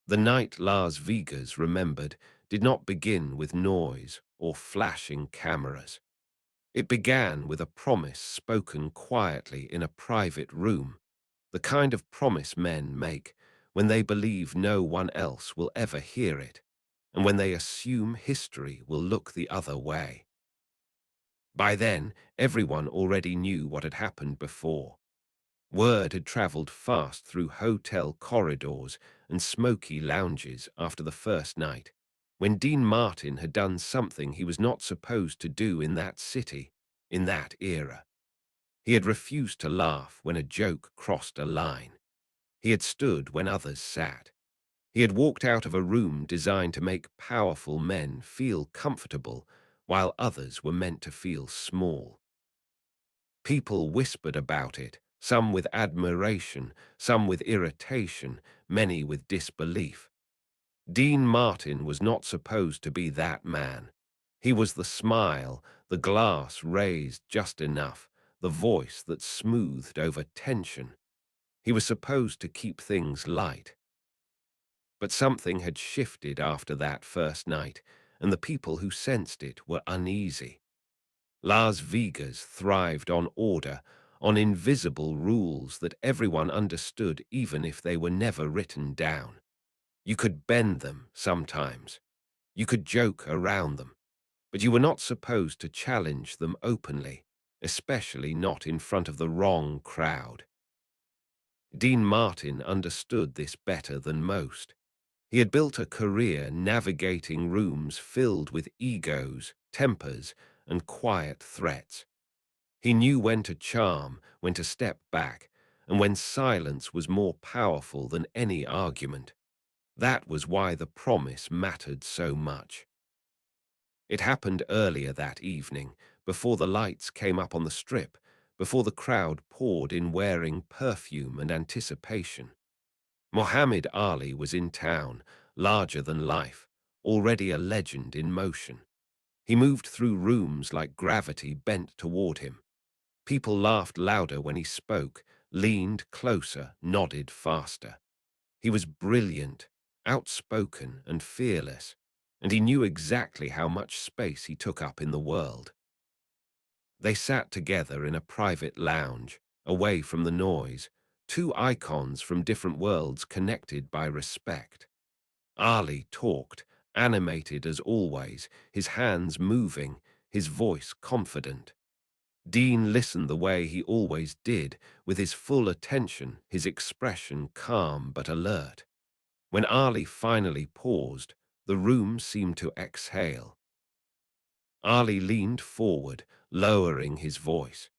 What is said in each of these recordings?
The night Las Vegas remembered did not begin with noise or flashing cameras. It began with a promise spoken quietly in a private room, the kind of promise men make when they believe no one else will ever hear it, and when they assume history will look the other way. By then, everyone already knew what had happened before. Word had traveled fast through hotel corridors and smoky lounges after the first night, when Dean Martin had done something he was not supposed to do in that city, in that era. He had refused to laugh when a joke crossed a line. He had stood when others sat. He had walked out of a room designed to make powerful men feel comfortable, while others were meant to feel small. People whispered about it, some with admiration, some with irritation, many with disbelief. Dean Martin was not supposed to be that man. He was the smile, the glass raised just enough, the voice that smoothed over tension. He was supposed to keep things light. But something had shifted after that first night, and the people who sensed it were uneasy. Las Vegas thrived on order, on invisible rules that everyone understood even if they were never written down. You could bend them sometimes. You could joke around them, but you were not supposed to challenge them openly, especially not in front of the wrong crowd. Dean Martin understood this better than most. He had built a career navigating rooms filled with egos, tempers, and quiet threats. He knew when to charm, when to step back, and when silence was more powerful than any argument. That was why the promise mattered so much. It happened earlier that evening, before the lights came up on the strip, before the crowd poured in wearing perfume and anticipation. Muhammad Ali was in town, larger than life, already a legend in motion. He moved through rooms like gravity bent toward him. People laughed louder when he spoke, leaned closer, nodded faster. He was brilliant, outspoken, and fearless, and he knew exactly how much space he took up in the world. They sat together in a private lounge, away from the noise, two icons from different worlds connected by respect. Ali talked, animated as always, his hands moving, his voice confident. Dean listened the way he always did, with his full attention, his expression calm but alert. When Ali finally paused, the room seemed to exhale. Ali leaned forward, lowering his voice.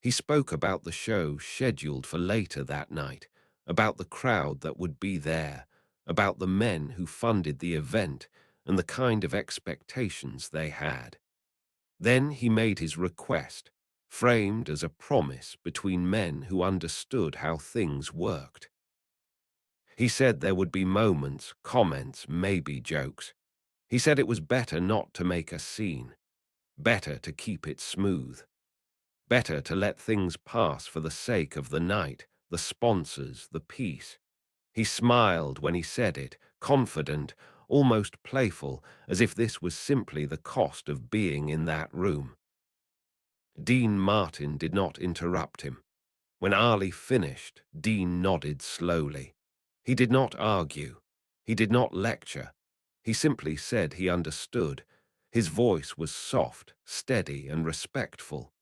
He spoke about the show scheduled for later that night, about the crowd that would be there, about the men who funded the event and the kind of expectations they had. Then he made his request, framed as a promise between men who understood how things worked. He said there would be moments, comments, maybe jokes. He said it was better not to make a scene, better to keep it smooth, better to let things pass for the sake of the night, the sponsors, the peace. He smiled when he said it, confident, almost playful, as if this was simply the cost of being in that room. Dean Martin did not interrupt him. When Ali finished, Dean nodded slowly. He did not argue. He did not lecture. He simply said he understood. His voice was soft, steady, and respectful.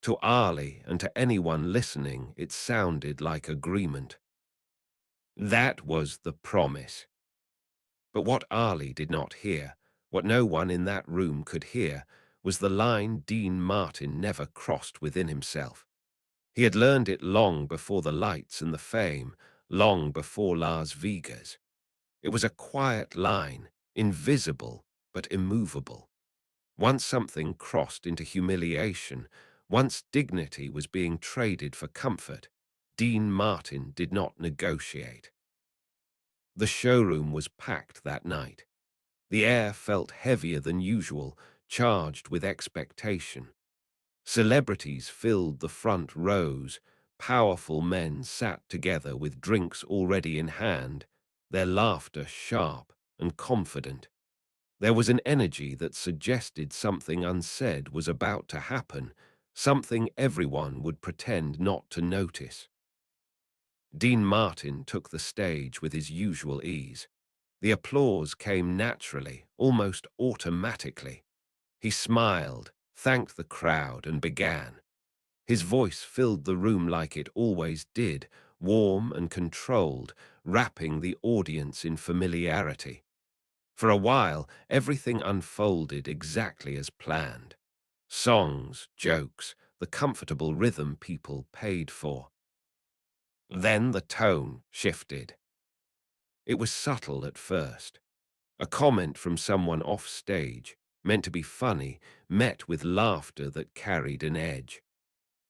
To Ali and to anyone listening, it sounded like agreement. That was the promise. But what Ali did not hear, what no one in that room could hear, was the line Dean Martin never crossed within himself. He had learned it long before the lights and the fame, long before Las Vegas. It was a quiet line, invisible but immovable. Once something crossed into humiliation, once dignity was being traded for comfort, Dean Martin did not negotiate. The showroom was packed that night. The air felt heavier than usual, charged with expectation. Celebrities filled the front rows, powerful men sat together with drinks already in hand, their laughter sharp and confident. There was an energy that suggested something unsaid was about to happen, something everyone would pretend not to notice. Dean Martin took the stage with his usual ease. The applause came naturally, almost automatically. He smiled, thanked the crowd, and began. His voice filled the room like it always did, warm and controlled, wrapping the audience in familiarity. For a while, everything unfolded exactly as planned. Songs, jokes, the comfortable rhythm people paid for. Then the tone shifted. It was subtle at first. A comment from someone off stage, meant to be funny, met with laughter that carried an edge.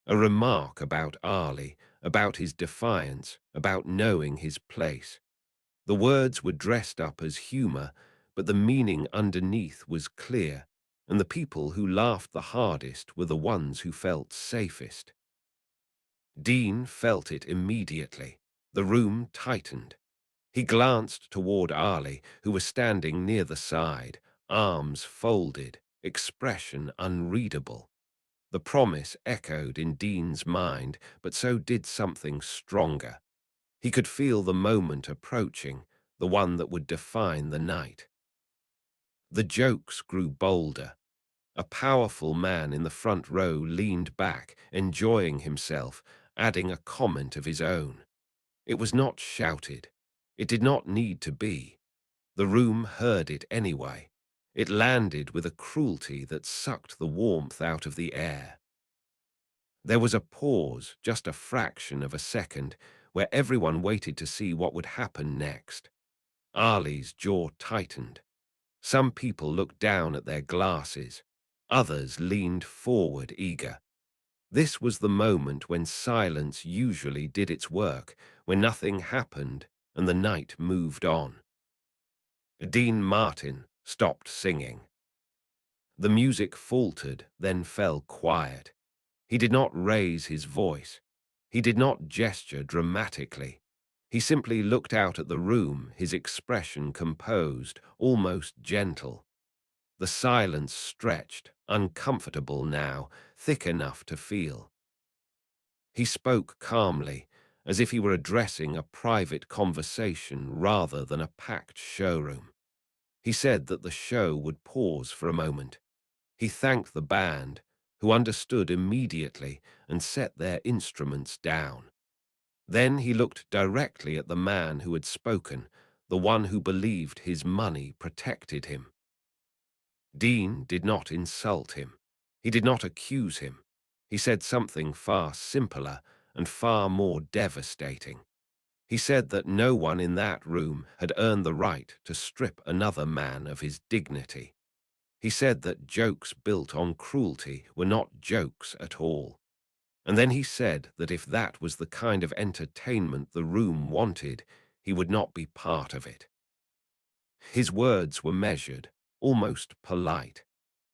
A remark about Ali, about his defiance, about knowing his place. The words were dressed up as humor, but the meaning underneath was clear, and the people who laughed the hardest were the ones who felt safest. Dean felt it immediately. The room tightened. He glanced toward Ali, who was standing near the side, arms folded, expression unreadable. The promise echoed in Dean's mind, but so did something stronger. He could feel the moment approaching, the one that would define the night. The jokes grew bolder. A powerful man in the front row leaned back, enjoying himself, adding a comment of his own. It was not shouted. It did not need to be. The room heard it anyway. It landed with a cruelty that sucked the warmth out of the air. There was a pause, just a fraction of a second, where everyone waited to see what would happen next. Ali's jaw tightened. Some people looked down at their glasses. Others leaned forward, eager. This was the moment when silence usually did its work, when nothing happened and the night moved on. Dean Martin stopped singing. The music faltered, then fell quiet. He did not raise his voice. He did not gesture dramatically. He simply looked out at the room, his expression composed, almost gentle. The silence stretched, uncomfortable now, thick enough to feel. He spoke calmly, as if he were addressing a private conversation rather than a packed showroom. He said that the show would pause for a moment. He thanked the band, who understood immediately and set their instruments down. Then he looked directly at the man who had spoken, the one who believed his money protected him. Dean did not insult him. He did not accuse him. He said something far simpler and far more devastating. He said that no one in that room had earned the right to strip another man of his dignity. He said that jokes built on cruelty were not jokes at all. And then he said that if that was the kind of entertainment the room wanted, he would not be part of it. His words were measured, almost polite,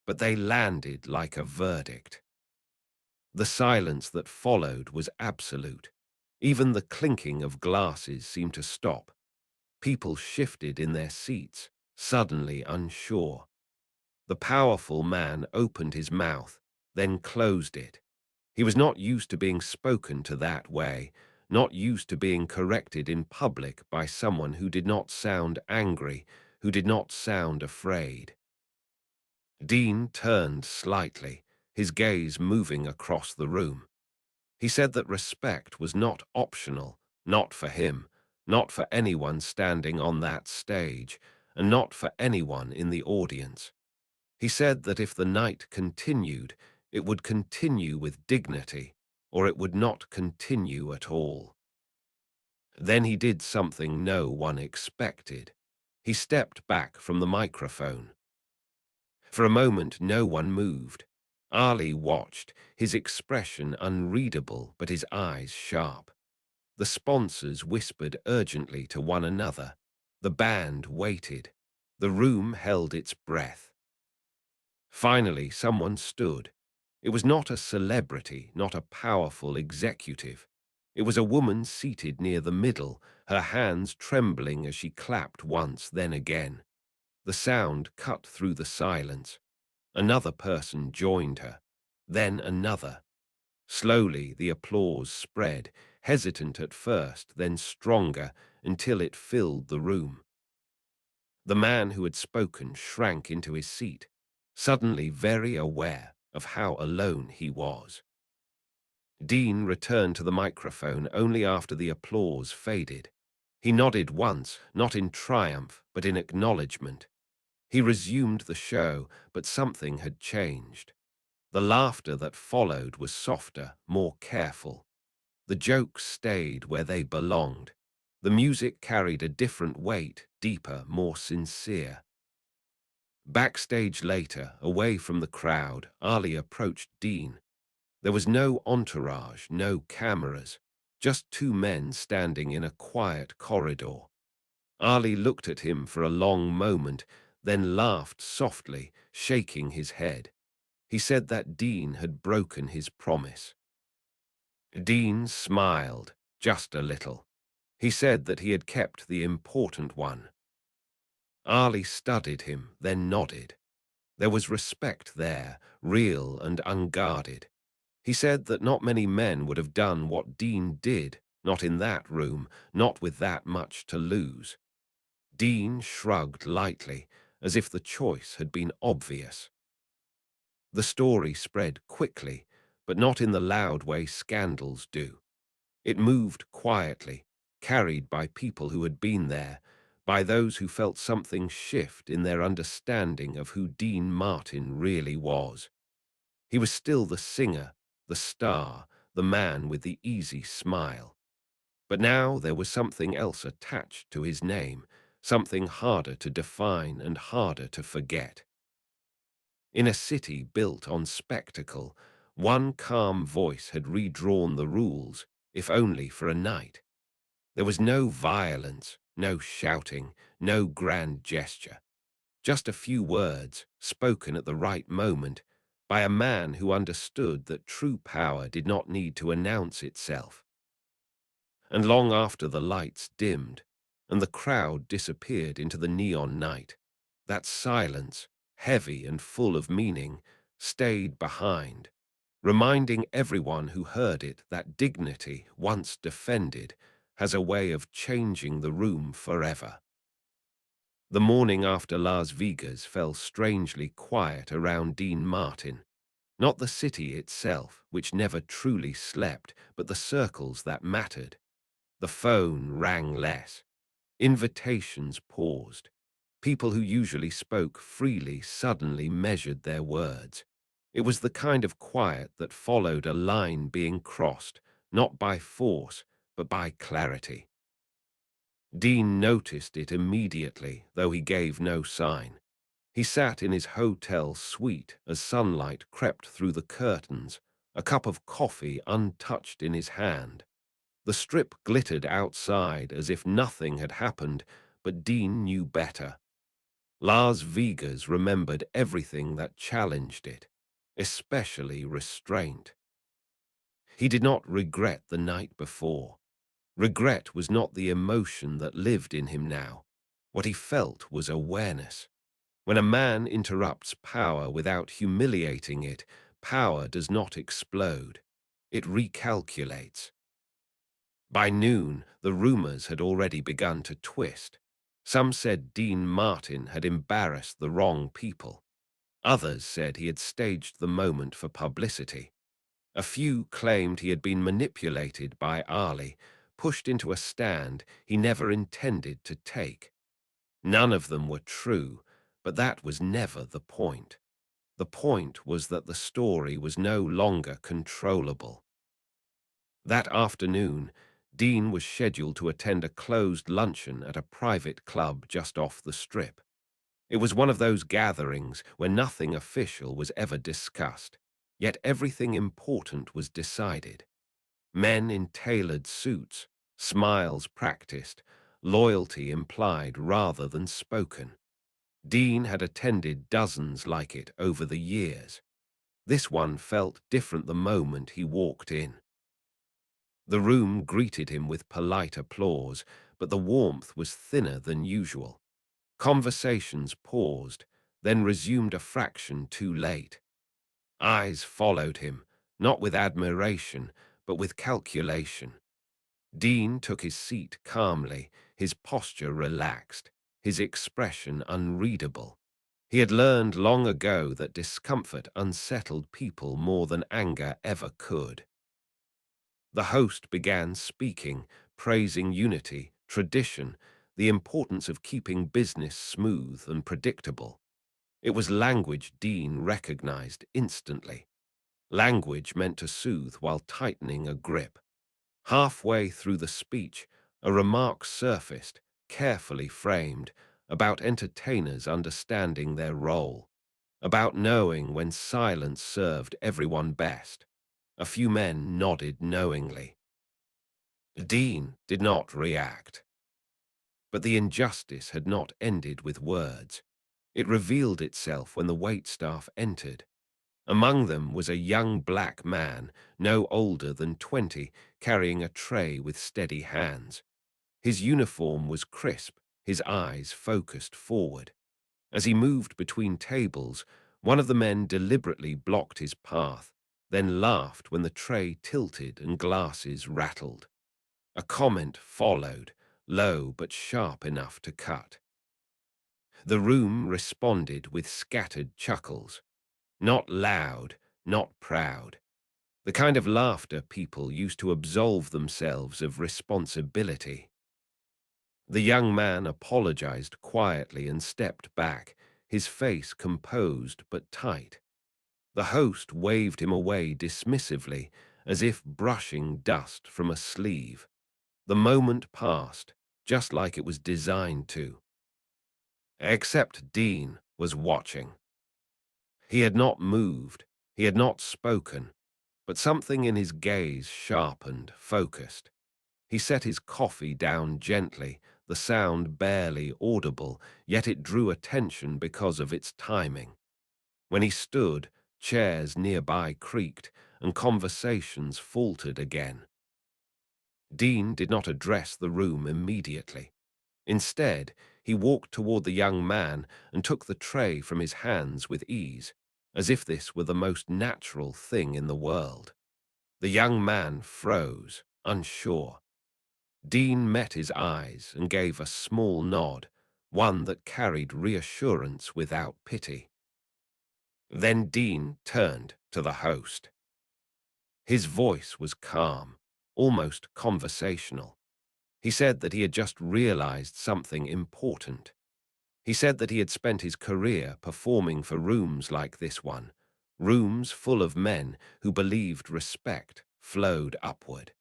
but they landed like a verdict. The silence that followed was absolute. Even the clinking of glasses seemed to stop. People shifted in their seats, suddenly unsure. The powerful man opened his mouth, then closed it. He was not used to being spoken to that way, not used to being corrected in public by someone who did not sound angry, who did not sound afraid. Dean turned slightly, his gaze moving across the room. He said that respect was not optional, not for him, not for anyone standing on that stage, and not for anyone in the audience. He said that if the night continued, it would continue with dignity, or it would not continue at all. Then he did something no one expected. He stepped back from the microphone. For a moment, no one moved. Ali watched, his expression unreadable but his eyes sharp. The sponsors whispered urgently to one another. The band waited. The room held its breath. Finally, someone stood. It was not a celebrity, not a powerful executive. It was a woman seated near the middle, her hands trembling as she clapped once, then again. The sound cut through the silence. Another person joined her, then another. Slowly the applause spread, hesitant at first, then stronger, until it filled the room. The man who had spoken shrank into his seat, suddenly very aware of how alone he was. Dean returned to the microphone only after the applause faded. He nodded once, not in triumph, but in acknowledgement. He resumed the show, but something had changed. The laughter that followed was softer, more careful. The jokes stayed where they belonged. The music carried a different weight, deeper, more sincere. Backstage later, away from the crowd, Ali approached Dean. There was no entourage, no cameras, just two men standing in a quiet corridor. Ali looked at him for a long moment, then laughed softly, shaking his head. He said that Dean had broken his promise. Dean smiled, just a little. He said that he had kept the important one. Ali studied him, then nodded. There was respect there, real and unguarded. He said that not many men would have done what Dean did, not in that room, not with that much to lose. Dean shrugged lightly, as if the choice had been obvious. The story spread quickly, but not in the loud way scandals do. It moved quietly, carried by people who had been there, by those who felt something shift in their understanding of who Dean Martin really was. He was still the singer, the star, the man with the easy smile. But now there was something else attached to his name, something harder to define and harder to forget. In a city built on spectacle, one calm voice had redrawn the rules, if only for a night. There was no violence, no shouting, no grand gesture. Just a few words, spoken at the right moment, by a man who understood that true power did not need to announce itself. And long after the lights dimmed, and the crowd disappeared into the neon night, that silence, heavy and full of meaning, stayed behind, reminding everyone who heard it that dignity, once defended, has a way of changing the room forever. The morning after Las Vegas fell strangely quiet around Dean Martin. Not the city itself, which never truly slept, but the circles that mattered. The phone rang less. Invitations paused. People who usually spoke freely suddenly measured their words. It was the kind of quiet that followed a line being crossed, not by force, but by clarity. Dean noticed it immediately, though he gave no sign. He sat in his hotel suite as sunlight crept through the curtains, a cup of coffee untouched in his hand. The strip glittered outside as if nothing had happened, but Dean knew better. Las Vegas remembered everything that challenged it, especially restraint. He did not regret the night before. Regret was not the emotion that lived in him now. What he felt was awareness. When a man interrupts power without humiliating it, power does not explode. It recalculates. By noon, the rumors had already begun to twist. Some said Dean Martin had embarrassed the wrong people. Others said he had staged the moment for publicity. A few claimed he had been manipulated by Ali, pushed into a stand he never intended to take. None of them were true, but that was never the point. The point was that the story was no longer controllable. That afternoon, Dean was scheduled to attend a closed luncheon at a private club just off the strip. It was one of those gatherings where nothing official was ever discussed, yet everything important was decided. Men in tailored suits, smiles practiced, loyalty implied rather than spoken. Dean had attended dozens like it over the years. This one felt different the moment he walked in. The room greeted him with polite applause, but the warmth was thinner than usual. Conversations paused, then resumed a fraction too late. Eyes followed him, not with admiration, but with calculation. Dean took his seat calmly, his posture relaxed, his expression unreadable. He had learned long ago that discomfort unsettled people more than anger ever could. The host began speaking, praising unity, tradition, the importance of keeping business smooth and predictable. It was language Dean recognized instantly. Language meant to soothe while tightening a grip. Halfway through the speech, a remark surfaced, carefully framed, about entertainers understanding their role, about knowing when silence served everyone best. A few men nodded knowingly. Dean did not react. But the injustice had not ended with words. It revealed itself when the waitstaff entered. Among them was a young black man, no older than 20, carrying a tray with steady hands. His uniform was crisp, his eyes focused forward. As he moved between tables, one of the men deliberately blocked his path, then laughed when the tray tilted and glasses rattled. A comment followed, low but sharp enough to cut. The room responded with scattered chuckles. Not loud, not proud. The kind of laughter people used to absolve themselves of responsibility. The young man apologized quietly and stepped back, his face composed but tight. The host waved him away dismissively, as if brushing dust from a sleeve. The moment passed, just like it was designed to. Except Dean was watching. He had not moved, he had not spoken, but something in his gaze sharpened, focused. He set his coffee down gently, the sound barely audible, yet it drew attention because of its timing. When he stood, chairs nearby creaked, and conversations faltered again. Dean did not address the room immediately. Instead, he walked toward the young man and took the tray from his hands with ease, as if this were the most natural thing in the world. The young man froze, unsure. Dean met his eyes and gave a small nod, one that carried reassurance without pity. Then Dean turned to the host. His voice was calm, almost conversational. He said that he had just realized something important. He said that he had spent his career performing for rooms like this one, rooms full of men who believed respect flowed upward.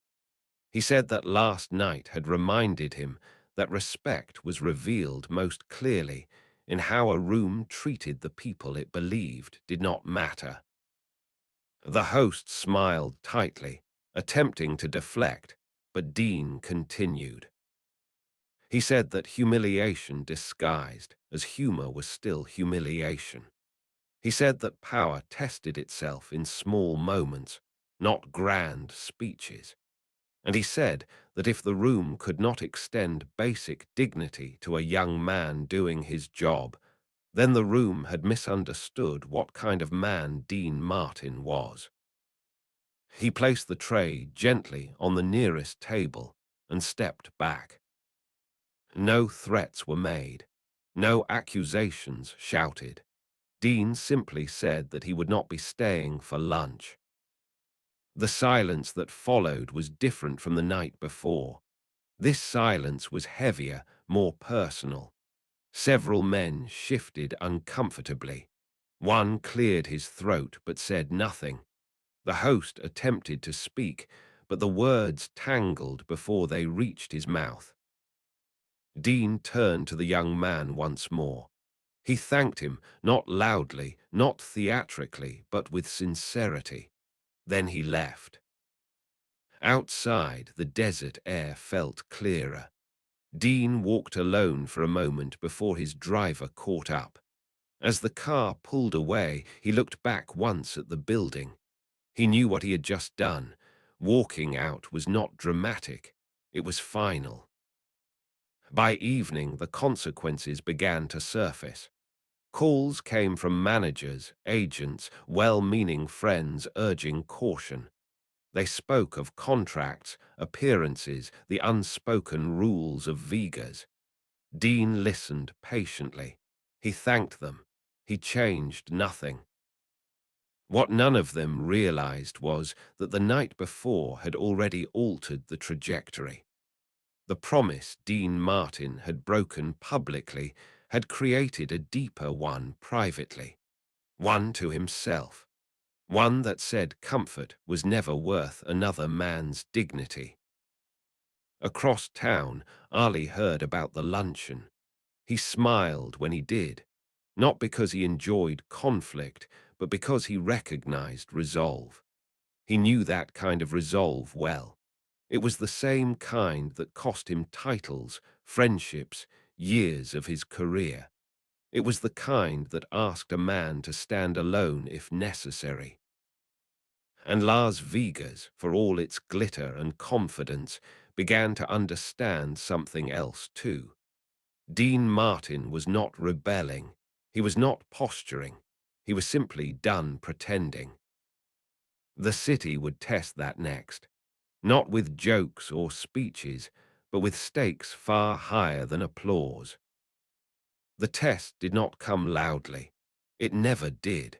He said that last night had reminded him that respect was revealed most clearly in how a room treated the people it believed did not matter. The host smiled tightly, attempting to deflect, but Dean continued. He said that humiliation disguised as humor was still humiliation. He said that power tested itself in small moments, not grand speeches. And he said that if the room could not extend basic dignity to a young man doing his job, then the room had misunderstood what kind of man Dean Martin was. He placed the tray gently on the nearest table and stepped back. No threats were made, no accusations shouted. Dean simply said that he would not be staying for lunch. The silence that followed was different from the night before. This silence was heavier, more personal. Several men shifted uncomfortably. One cleared his throat but said nothing. The host attempted to speak, but the words tangled before they reached his mouth. Dean turned to the young man once more. He thanked him, not loudly, not theatrically, but with sincerity. Then he left. Outside, the desert air felt clearer. Dean walked alone for a moment before his driver caught up. As the car pulled away, he looked back once at the building. He knew what he had just done. Walking out was not dramatic, it was final. By evening, the consequences began to surface. Calls came from managers, agents, well-meaning friends urging caution. They spoke of contracts, appearances, the unspoken rules of Vegas. Dean listened patiently. He thanked them. He changed nothing. What none of them realized was that the night before had already altered the trajectory. The promise Dean Martin had broken publicly had created a deeper one privately, one to himself, one that said comfort was never worth another man's dignity. Across town, Ali heard about the luncheon. He smiled when he did, not because he enjoyed conflict, but because he recognized resolve. He knew that kind of resolve well. It was the same kind that cost him titles, friendships, years of his career. It was the kind that asked a man to stand alone if necessary. And Las Vegas, for all its glitter and confidence, began to understand something else too. Dean Martin was not rebelling. He was not posturing. He was simply done pretending. The city would test that next, not with jokes or speeches, but with stakes far higher than applause. The test did not come loudly. It never did.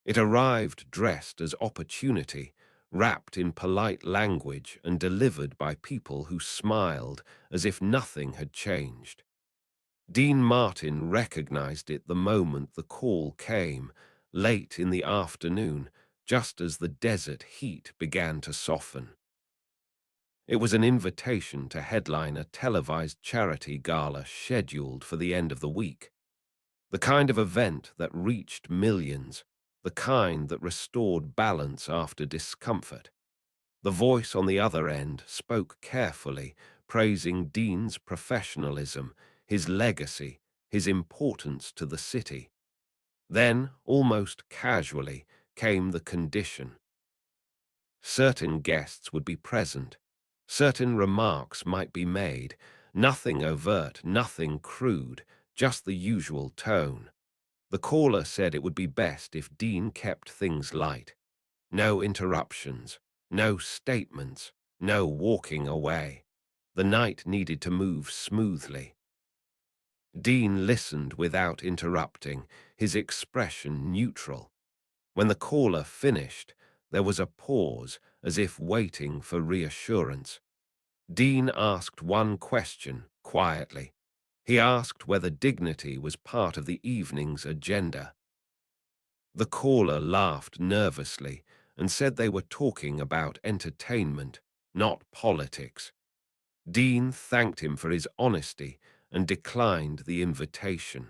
It arrived dressed as opportunity, wrapped in polite language and delivered by people who smiled as if nothing had changed. Dean Martin recognized it the moment the call came, late in the afternoon, just as the desert heat began to soften. It was an invitation to headline a televised charity gala scheduled for the end of the week. The kind of event that reached millions, the kind that restored balance after discomfort. The voice on the other end spoke carefully, praising Dean's professionalism, his legacy, his importance to the city. Then, almost casually, came the condition. Certain guests would be present. Certain remarks might be made. Nothing overt, nothing crude, just the usual tone. The caller said it would be best if Dean kept things light. No interruptions, no statements, no walking away. The night needed to move smoothly. Dean listened without interrupting, his expression neutral. When the caller finished, there was a pause, as if waiting for reassurance. Dean asked one question, quietly. He asked whether dignity was part of the evening's agenda. The caller laughed nervously and said they were talking about entertainment, not politics. Dean thanked him for his honesty and declined the invitation.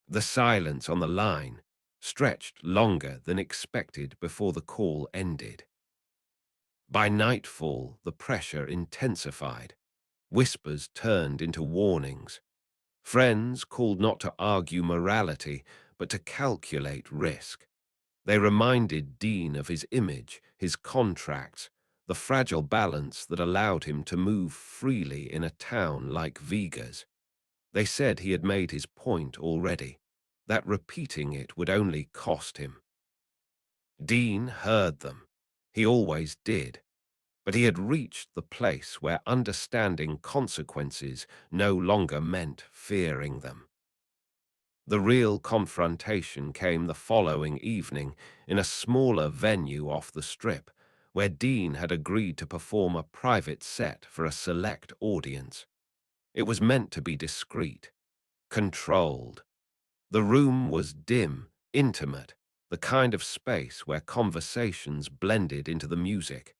The silence on the line stretched longer than expected before the call ended. By nightfall, the pressure intensified. Whispers turned into warnings. Friends called not to argue morality, but to calculate risk. They reminded Dean of his image, his contracts, the fragile balance that allowed him to move freely in a town like Vegas. They said he had made his point already, that repeating it would only cost him. Dean heard them. He always did. But he had reached the place where understanding consequences no longer meant fearing them. The real confrontation came the following evening in a smaller venue off the Strip, where Dean had agreed to perform a private set for a select audience. It was meant to be discreet, controlled. The room was dim, intimate, the kind of space where conversations blended into the music.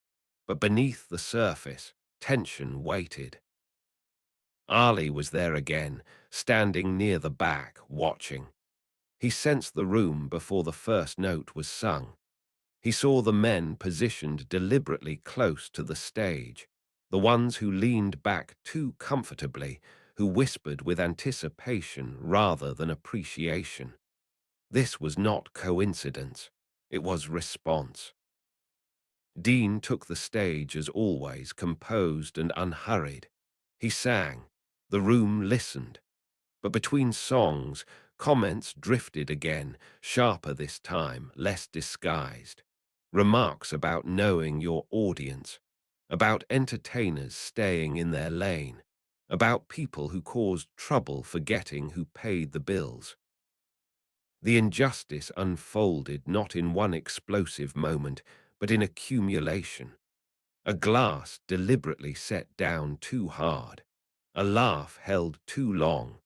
But beneath the surface, tension waited. Ali was there again, standing near the back, watching. He sensed the room before the first note was sung. He saw the men positioned deliberately close to the stage, the ones who leaned back too comfortably, who whispered with anticipation rather than appreciation. This was not coincidence. It was response. Dean took the stage as always, composed and unhurried. He sang. The room listened. But between songs, comments drifted again, sharper this time, less disguised. Remarks about knowing your audience, about entertainers staying in their lane, about people who caused trouble forgetting who paid the bills. The injustice unfolded not in one explosive moment, but in accumulation. A glass deliberately set down too hard, a laugh held too long,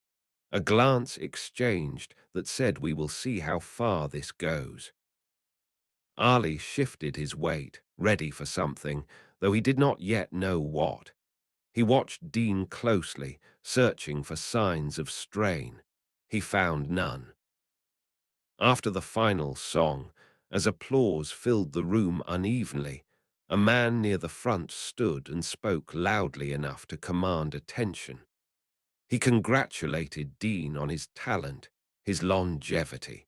a glance exchanged that said we will see how far this goes. Ali shifted his weight, ready for something, though he did not yet know what. He watched Dean closely, searching for signs of strain. He found none. After the final song, as applause filled the room unevenly, a man near the front stood and spoke loudly enough to command attention. He congratulated Dean on his talent, his longevity.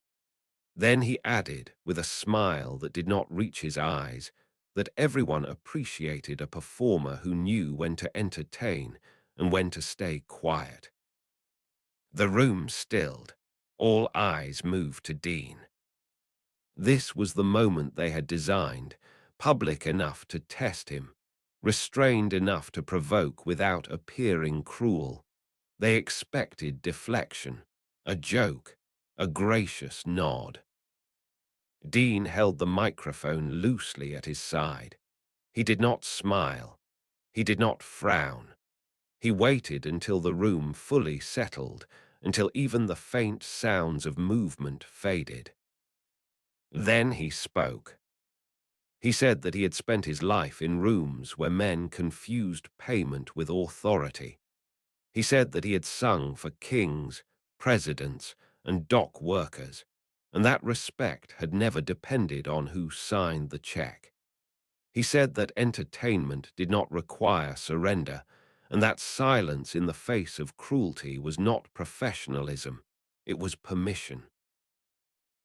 Then he added, with a smile that did not reach his eyes, that everyone appreciated a performer who knew when to entertain and when to stay quiet. The room stilled. All eyes moved to Dean. This was the moment they had designed, public enough to test him, restrained enough to provoke without appearing cruel. They expected deflection, a joke, a gracious nod. Dean held the microphone loosely at his side. He did not smile. He did not frown. He waited until the room fully settled, until even the faint sounds of movement faded. Then he spoke. He said that he had spent his life in rooms where men confused payment with authority. He said that he had sung for kings, presidents, and dock workers, and that respect had never depended on who signed the check. He said that entertainment did not require surrender, and that silence in the face of cruelty was not professionalism, it was permission.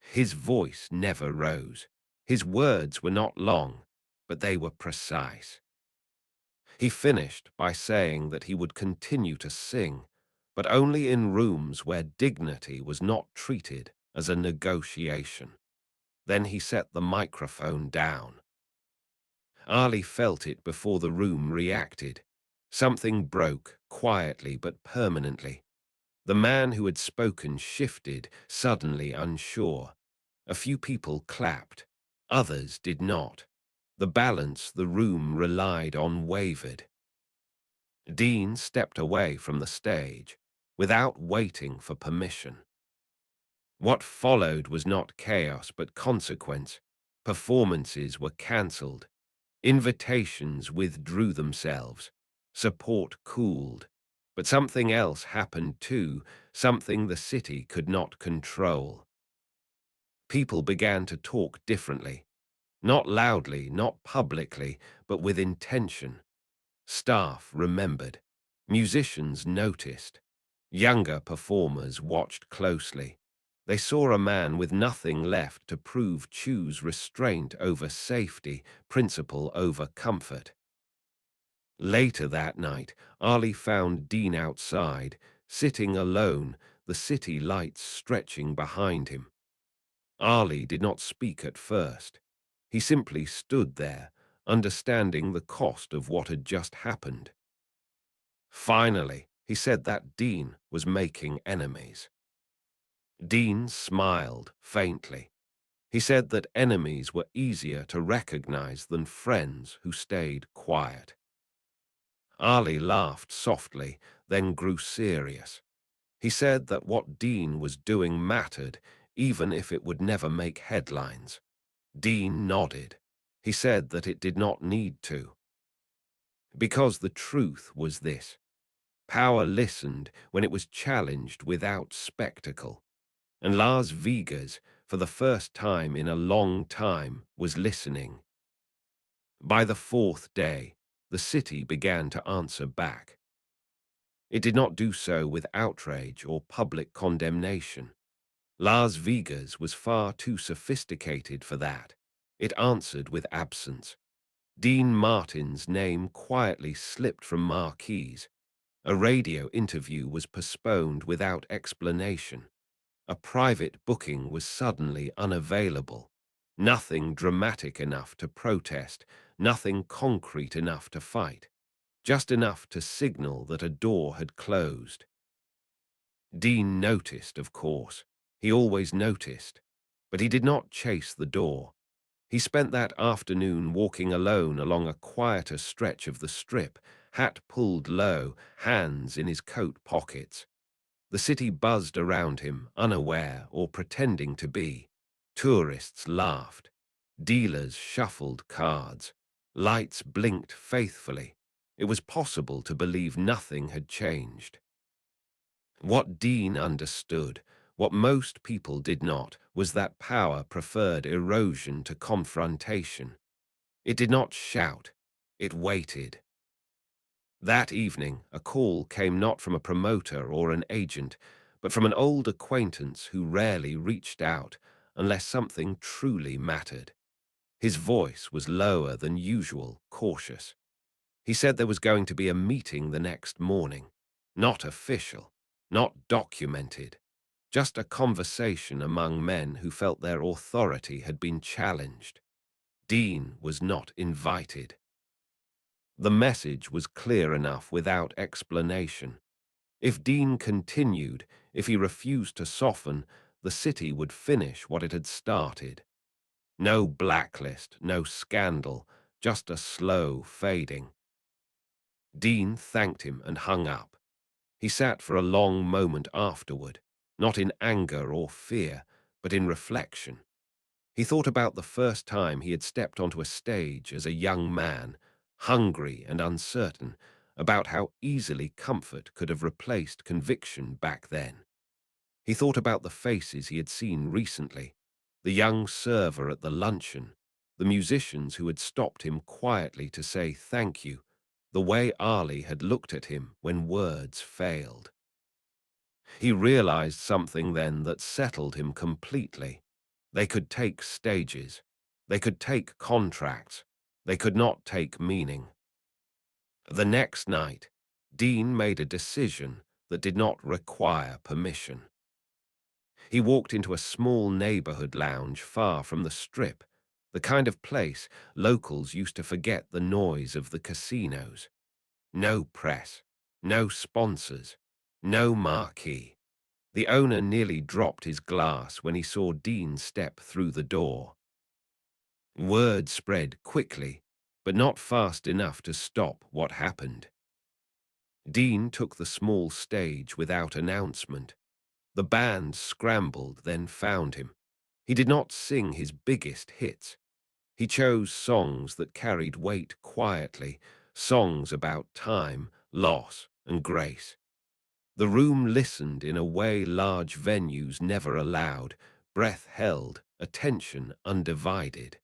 His voice never rose. His words were not long, but they were precise. He finished by saying that he would continue to sing, but only in rooms where dignity was not treated as a negotiation. Then he set the microphone down. Ali felt it before the room reacted. Something broke, quietly but permanently. The man who had spoken shifted, suddenly unsure. A few people clapped, others did not. The balance the room relied on wavered. Dean stepped away from the stage, without waiting for permission. What followed was not chaos but consequence. Performances were cancelled. Invitations withdrew themselves. Support cooled. But something else happened too, something the city could not control. People began to talk differently. Not loudly, not publicly, but with intention. Staff remembered. Musicians noticed. Younger performers watched closely. They saw a man with nothing left to prove choose restraint over safety, principle over comfort. Later that night, Ali found Dean outside, sitting alone, the city lights stretching behind him. Ali did not speak at first. He simply stood there, understanding the cost of what had just happened. Finally, he said that Dean was making enemies. Dean smiled faintly. He said that enemies were easier to recognize than friends who stayed quiet. Ali laughed softly, then grew serious. He said that what Dean was doing mattered, even if it would never make headlines. Dean nodded. He said that it did not need to. Because the truth was this. Power listened when it was challenged without spectacle. And Las Vegas, for the first time in a long time, was listening. By the fourth day, the city began to answer back. It did not do so with outrage or public condemnation. Las Vegas was far too sophisticated for that. It answered with absence. Dean Martin's name quietly slipped from marquees. A radio interview was postponed without explanation. A private booking was suddenly unavailable. Nothing dramatic enough to protest, nothing concrete enough to fight, just enough to signal that a door had closed. Dean noticed, of course. He always noticed. But he did not chase the door. He spent that afternoon walking alone along a quieter stretch of the strip, hat pulled low, hands in his coat pockets. The city buzzed around him, unaware or pretending to be. Tourists laughed. Dealers shuffled cards. Lights blinked faithfully. It was possible to believe nothing had changed. What Dean understood, what most people did not, was that power preferred erosion to confrontation. It did not shout. It waited. That evening, a call came not from a promoter or an agent, but from an old acquaintance who rarely reached out unless something truly mattered. His voice was lower than usual, cautious. He said there was going to be a meeting the next morning. Not official, not documented, just a conversation among men who felt their authority had been challenged. Dean was not invited. The message was clear enough without explanation. If Dean continued, if he refused to soften, the city would finish what it had started. No blacklist, no scandal, just a slow fading. Dean thanked him and hung up. He sat for a long moment afterward, not in anger or fear, but in reflection. He thought about the first time he had stepped onto a stage as a young man, hungry and uncertain, about how easily comfort could have replaced conviction back then. He thought about the faces he had seen recently, the young server at the luncheon, the musicians who had stopped him quietly to say thank you, the way Ali had looked at him when words failed. He realized something then that settled him completely. They could take stages. They could take contracts. They could not take meaning. The next night, Dean made a decision that did not require permission. He walked into a small neighborhood lounge far from the strip, the kind of place locals used to forget the noise of the casinos. No press, no sponsors, no marquee. The owner nearly dropped his glass when he saw Dean step through the door. Word spread quickly, but not fast enough to stop what happened. Dean took the small stage without announcement. The band scrambled, then found him. He did not sing his biggest hits. He chose songs that carried weight quietly, songs about time, loss, and grace. The room listened in a way large venues never allowed, breath held, attention undivided.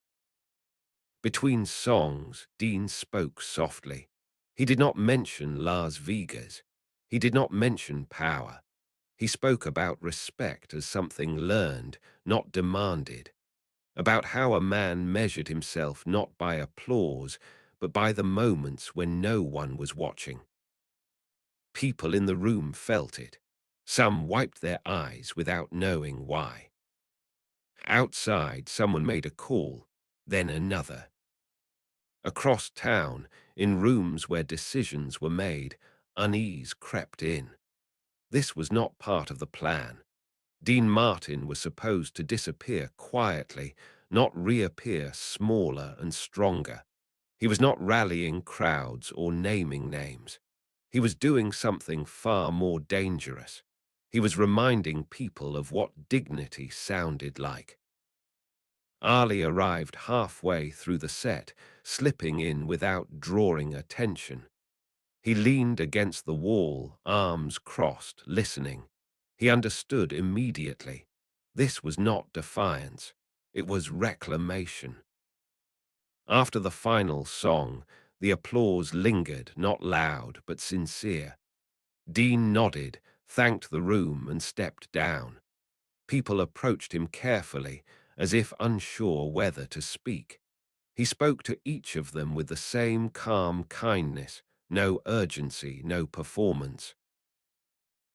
Between songs, Dean spoke softly. He did not mention Las Vegas. He did not mention power. He spoke about respect as something learned, not demanded, about how a man measured himself not by applause, but by the moments when no one was watching. People in the room felt it. Some wiped their eyes without knowing why. Outside, someone made a call, then another. Across town, in rooms where decisions were made, unease crept in. This was not part of the plan. Dean Martin was supposed to disappear quietly, not reappear smaller and stronger. He was not rallying crowds or naming names. He was doing something far more dangerous. He was reminding people of what dignity sounded like. Ali arrived halfway through the set, slipping in without drawing attention. He leaned against the wall, arms crossed, listening. He understood immediately. This was not defiance. It was reclamation. After the final song, the applause lingered, not loud, but sincere. Dean nodded, thanked the room, and stepped down. People approached him carefully, as if unsure whether to speak. He spoke to each of them with the same calm kindness, no urgency, no performance.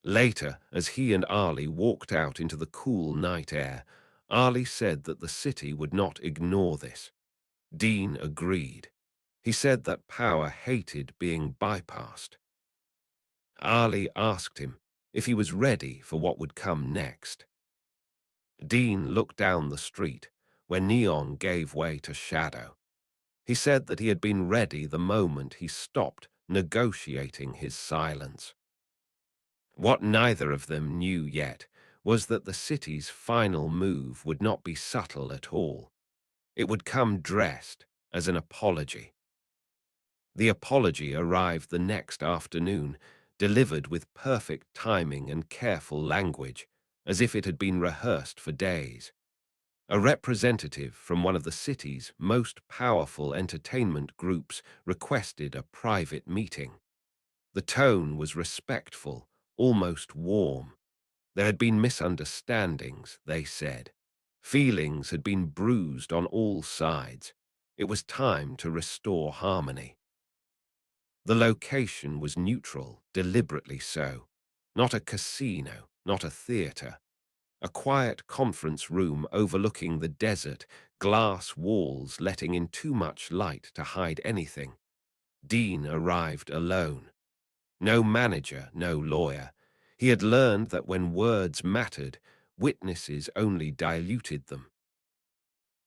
Later, as he and Ali walked out into the cool night air, Ali said that the city would not ignore this. Dean agreed. He said that power hated being bypassed. Ali asked him if he was ready for what would come next. Dean looked down the street, where neon gave way to shadow. He said that he had been ready the moment he stopped negotiating his silence. What neither of them knew yet was that the city's final move would not be subtle at all. It would come dressed as an apology. The apology arrived the next afternoon, delivered with perfect timing and careful language, as if it had been rehearsed for days. A representative from one of the city's most powerful entertainment groups requested a private meeting. The tone was respectful, almost warm. There had been misunderstandings, they said. Feelings had been bruised on all sides. It was time to restore harmony. The location was neutral, deliberately so. Not a casino, not a theatre. A quiet conference room overlooking the desert, glass walls letting in too much light to hide anything. Dean arrived alone. No manager, no lawyer. He had learned that when words mattered, witnesses only diluted them.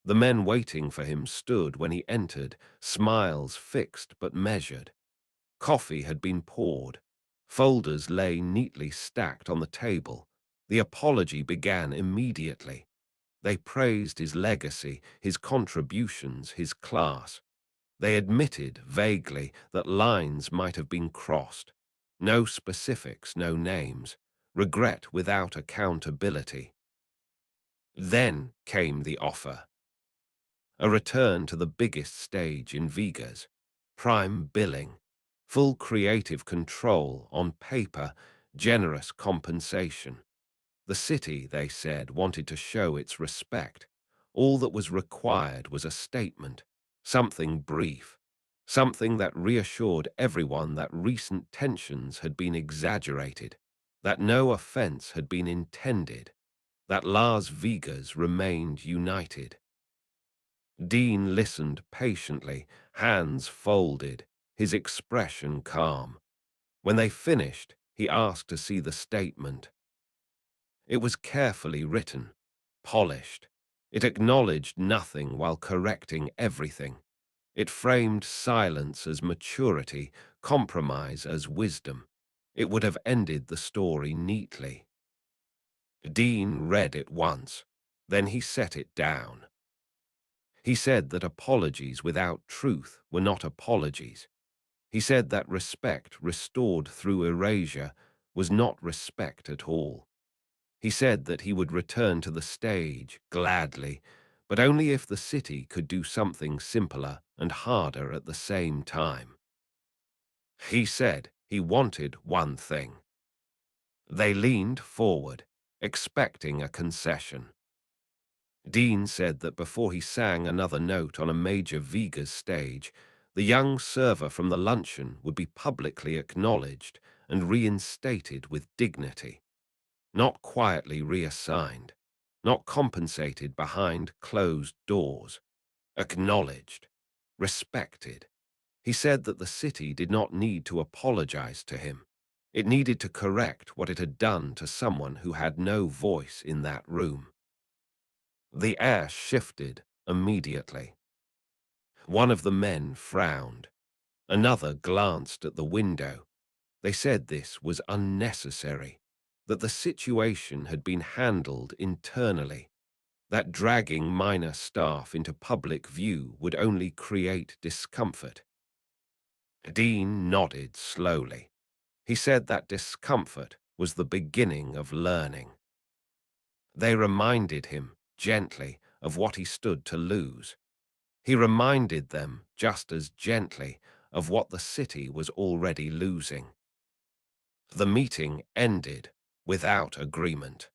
The men waiting for him stood when he entered, smiles fixed but measured. Coffee had been poured. Folders lay neatly stacked on the table. The apology began immediately. They praised his legacy, his contributions, his class. They admitted, vaguely, that lines might have been crossed. No specifics, no names. Regret without accountability. Then came the offer. A return to the biggest stage in Vegas. Prime billing. Full creative control on paper, generous compensation. The city, they said, wanted to show its respect. All that was required was a statement, something brief, something that reassured everyone that recent tensions had been exaggerated, that no offense had been intended, that Las Vegas remained united. Dean listened patiently, hands folded, his expression calm. When they finished, he asked to see the statement. It was carefully written, polished. It acknowledged nothing while correcting everything. It framed silence as maturity, compromise as wisdom. It would have ended the story neatly. Dean read it once. Then he set it down. He said that apologies without truth were not apologies. He said that respect restored through erasure was not respect at all. He said that he would return to the stage gladly, but only if the city could do something simpler and harder at the same time. He said he wanted one thing. They leaned forward, expecting a concession. Dean said that before he sang another note on a major Vegas stage, the young server from the luncheon would be publicly acknowledged and reinstated with dignity. Not quietly reassigned, not compensated behind closed doors, acknowledged, respected. He said that the city did not need to apologize to him. It needed to correct what it had done to someone who had no voice in that room. The air shifted immediately. One of the men frowned. Another glanced at the window. They said this was unnecessary, that the situation had been handled internally, that dragging minor staff into public view would only create discomfort. Dean nodded slowly. He said that discomfort was the beginning of learning. They reminded him, gently, of what he stood to lose. He reminded them, just as gently, of what the city was already losing. The meeting ended without agreement.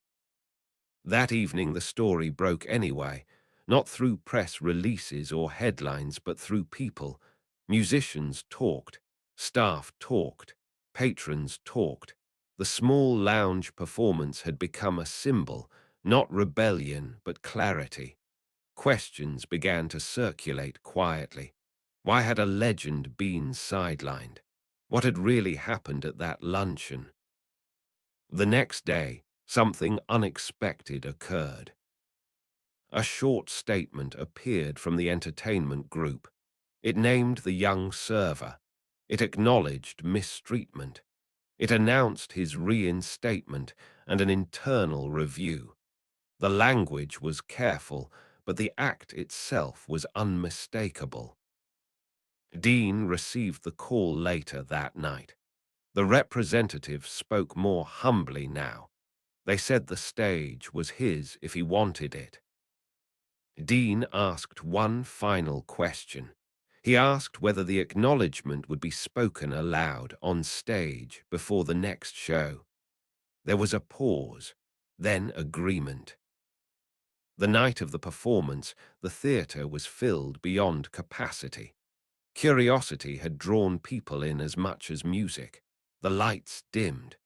That evening the story broke anyway, not through press releases or headlines, but through people. Musicians talked, staff talked, patrons talked. The small lounge performance had become a symbol, not rebellion, but clarity. Questions began to circulate quietly. Why had a legend been sidelined? What had really happened at that luncheon? The next day, something unexpected occurred. A short statement appeared from the entertainment group. It named the young server. It acknowledged mistreatment. It announced his reinstatement and an internal review. The language was careful, but the act itself was unmistakable. Dean received the call later that night. The representative spoke more humbly now. They said the stage was his if he wanted it. Dean asked one final question. He asked whether the acknowledgement would be spoken aloud on stage before the next show. There was a pause, then agreement. The night of the performance, the theatre was filled beyond capacity. Curiosity had drawn people in as much as music. The lights dimmed.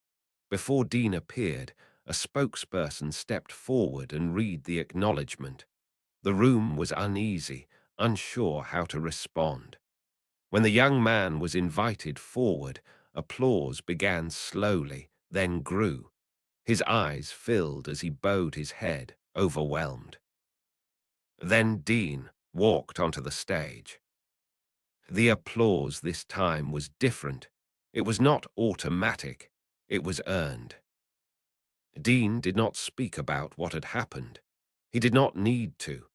Before Dean appeared, a spokesperson stepped forward and read the acknowledgement. The room was uneasy, unsure how to respond. When the young man was invited forward, applause began slowly, then grew. His eyes filled as he bowed his head, overwhelmed. Then Dean walked onto the stage. The applause this time was different. It was not automatic, it was earned. Dean did not speak about what had happened. He did not need to.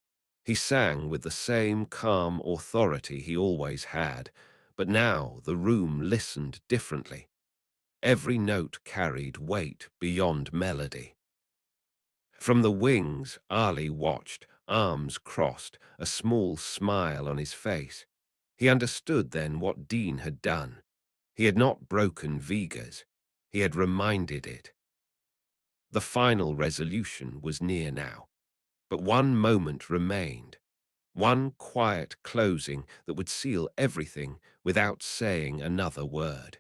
He sang with the same calm authority he always had, but now the room listened differently. Every note carried weight beyond melody. From the wings, Ali watched, arms crossed, a small smile on his face. He understood then what Dean had done. He had not broken Viga's. He had reminded it. The final resolution was near now, but one moment remained. One quiet closing that would seal everything without saying another word.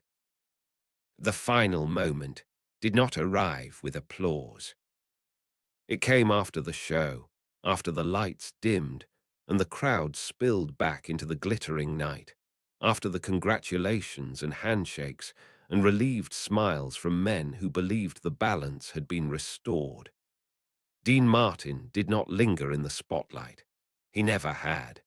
The final moment did not arrive with applause. It came after the show, after the lights dimmed and the crowd spilled back into the glittering night, after the congratulations and handshakes and relieved smiles from men who believed the balance had been restored. Dean Martin did not linger in the spotlight. He never had.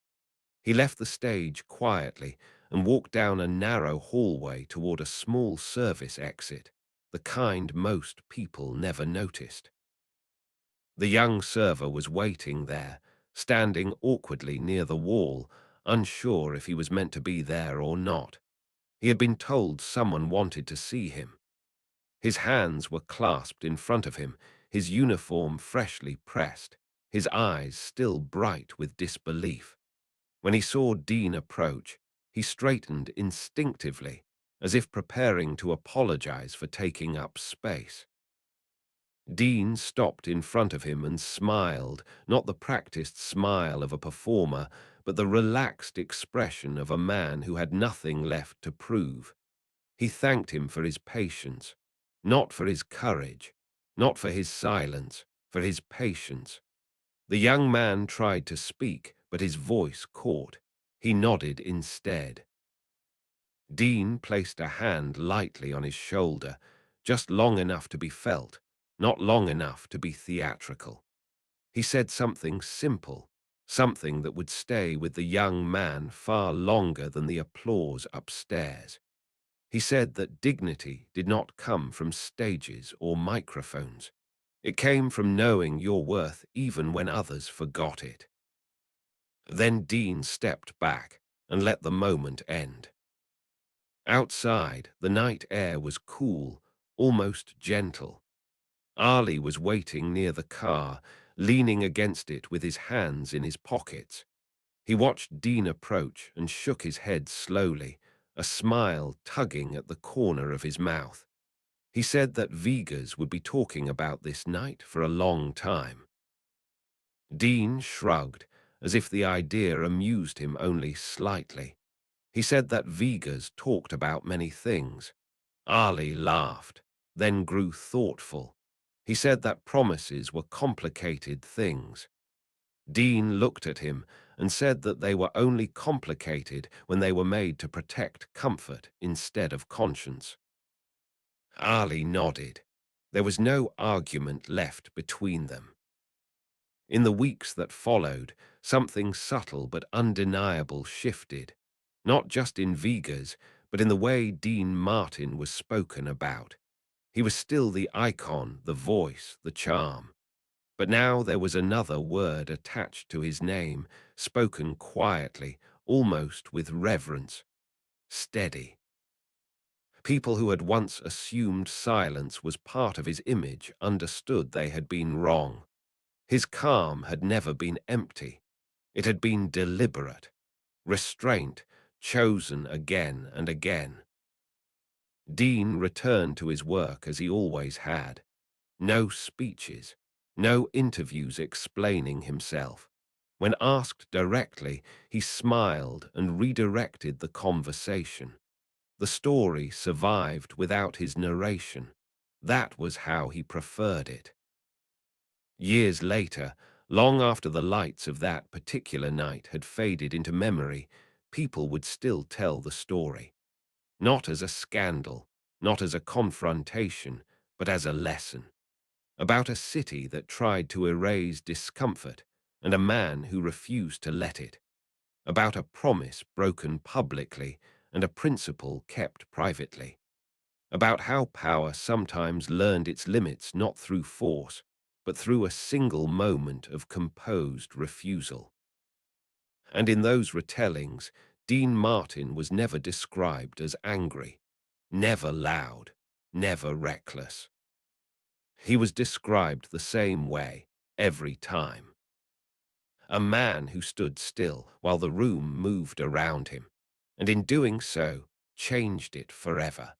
He left the stage quietly and walked down a narrow hallway toward a small service exit, the kind most people never noticed. The young server was waiting there, standing awkwardly near the wall, unsure if he was meant to be there or not. He had been told someone wanted to see him. His hands were clasped in front of him, his uniform freshly pressed, his eyes still bright with disbelief. When he saw Dean approach, he straightened instinctively, as if preparing to apologize for taking up space. Dean stopped in front of him and smiled, not the practiced smile of a performer, but the relaxed expression of a man who had nothing left to prove. He thanked him for his patience, not for his courage, not for his silence, for his patience. The young man tried to speak, but his voice caught. He nodded instead. Dean placed a hand lightly on his shoulder, just long enough to be felt, not long enough to be theatrical. He said something simple, something that would stay with the young man far longer than the applause upstairs. He said that dignity did not come from stages or microphones. It came from knowing your worth even when others forgot it. Then Dean stepped back and let the moment end. Outside, the night air was cool, almost gentle. Ali was waiting near the car, leaning against it with his hands in his pockets. He watched Dean approach and shook his head slowly, a smile tugging at the corner of his mouth. He said that Vigas would be talking about this night for a long time. Dean shrugged, as if the idea amused him only slightly. He said that Vigas talked about many things. Ali laughed, then grew thoughtful. He said that promises were complicated things. Dean looked at him and said that they were only complicated when they were made to protect comfort instead of conscience. Ali nodded. There was no argument left between them. In the weeks that followed, something subtle but undeniable shifted, not just in Vigas, but in the way Dean Martin was spoken about. He was still the icon, the voice, the charm. But now there was another word attached to his name, spoken quietly, almost with reverence: steady. People who had once assumed silence was part of his image understood they had been wrong. His calm had never been empty. It had been deliberate. Restraint, chosen again and again. Dean returned to his work as he always had. No speeches, no interviews explaining himself. When asked directly, he smiled and redirected the conversation. The story survived without his narration. That was how he preferred it. Years later, long after the lights of that particular night had faded into memory, people would still tell the story. Not as a scandal, not as a confrontation, but as a lesson. About a city that tried to erase discomfort and a man who refused to let it. About a promise broken publicly and a principle kept privately. About how power sometimes learned its limits not through force, but through a single moment of composed refusal. And in those retellings, Dean Martin was never described as angry, never loud, never reckless. He was described the same way every time. A man who stood still while the room moved around him, and in doing so, changed it forever.